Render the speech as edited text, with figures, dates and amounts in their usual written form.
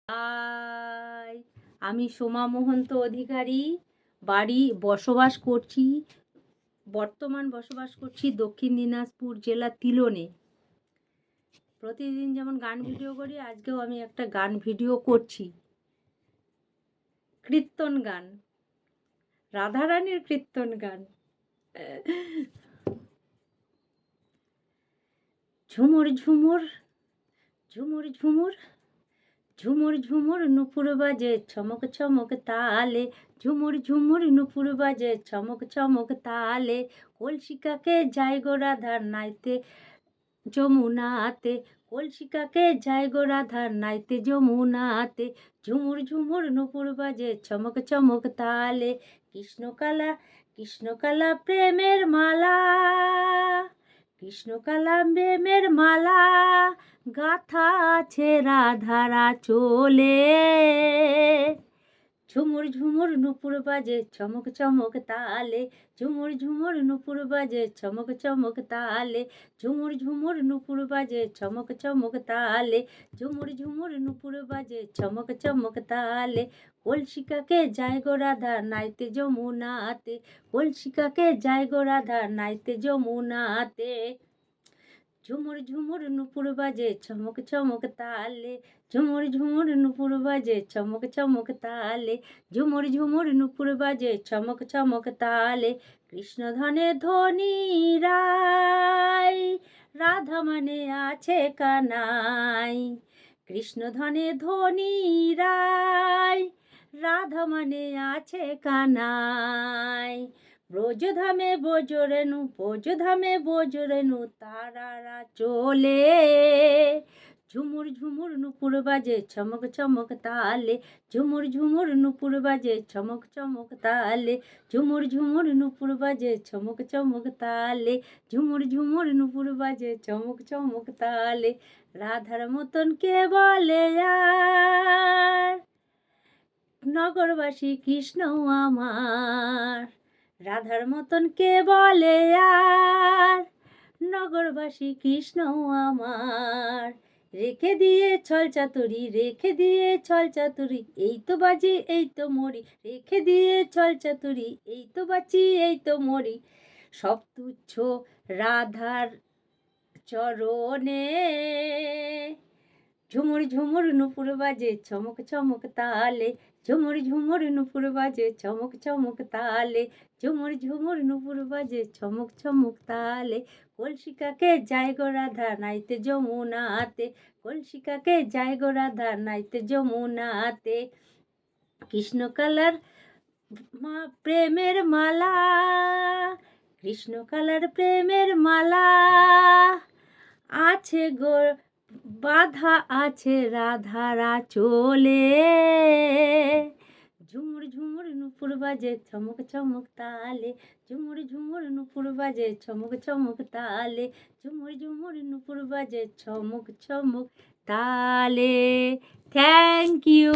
High, আমি সোমা মহন্ত অধিকারী। বর্তমান বসবাস করছি দক্ষিণ দিনাজপুর জেলা তিলনে। প্রতিদিন যেমন গান ভিডিও করি, আজকেও আমি একটা গান ভিডিও করছি। কীর্তন গান, রাধারানীর কীর্তন গান। ঝুমুর ঝুমুর ঝুমুর ঝুমুর ঝুমুর ঝুমুর নুপুর বাজে ছমক ছমক তালে। ঝুমুর ঝুমুর নুপুর বাজে ছমক ছমক তালে। কলসিকাকে যায় গো রাধার নাইতে যমুনাতে। কলসিকাকে যায় গো রাধার নাইতে যমুনাতে। ঝুমুর ঝুমুর নুপুর বাজে ছমক ছমক তালে। কৃষ্ণকালা কৃষ্ণকালা প্রেমের মালা, কৃষ্ণকালা প্রেমের মালা গাথা আছে রাধারা চলে। ঝুমুর ঝুমুর নুপুর বাজে চমক চমক তালে। ঝুমুর ঝুমুর নুপুর বাজে চমক চমক তালে। ঝুমুর ঝুমুর নুপুর বাজে চমক চমক তালে। ঝুমুর ঝুমুর নুপুর বাজে চমক চমক তালে। কলসিকাকে যায় গো রাধা নাইতে যমুনাতে। কলসিকাকে যায় গো রাধা নাইতে যমুনাতে। ঝুমুর ঝুমুর নুপুর বাজে চমক চমক তালে। ঝুমুর ঝুমুর নুপুর বাজে চমক চমক তালে। ঝুমুর ঝুমুর নুপুর বাজে চমক চমক তালে। কৃষ্ণধনে ধনী রায়, রাধা মানে আছে কানাই। কৃষ্ণধনে ধনী রায়, রাধা মানে আছে কানাই। ব্রজধামে ব্রজরেণু, ব্রজধামে ব্রজরেণু তারারা চলে। ঝুমুর ঝুমুর নুপুর বাজে চমক চমক তালে। ঝুমুর ঝুমুর নুপুর বাজে চমক চমক তালে। ঝুমুর ঝুমুর নুপুর বাজে চমক চমক তালে। ঝুমুর ঝুমুর নুপুর বাজে চমক চমক তালে। রাধার মতন কে বলে আর, নগরবাসী কৃষ্ণ আমার। রাধার মতন কে বলে আর, নগরবাসী কৃষ্ণ আমার। রেখে দিয়ে ছল চাতুরি, রেখে দিয়ে ছল চাতুরি, এই তো বাজি এই তো মরি। রেখে দিয়ে ছল চাতুরি, এই তো বাঁচি এই তো মরি। সব তুচ্ছ রাধার চরণে। ঝুমুর ঝুমুর নুপুর বাজে চমক চমক তালে। ঝুমুর ঝুমুর নুপুর বাজে চমক চমক তালে। ঝুমুর ঝুমুর নুপুর বাজে চমক চমক তালে। কলসিকাকে যায় গো রাধা নাইতে যমুনাতে। কলসিকাকে যায় গো রাধা নাইতে যমুনাতে। কৃষ্ণকালার প্রেমের মালা, কৃষ্ণকালার প্রেমের মালা আছে গো বাধা আছে রাধারা চলে। ঝুমুর ঝুমুর নুপুর বাজে চমক চমক তালে। ঝুমুর ঝুমুর নুপুর বাজে চমক চমক তালে। ঝুমুর ঝুমুর নুপুর বাজে চমক চমক তালে। Thank you.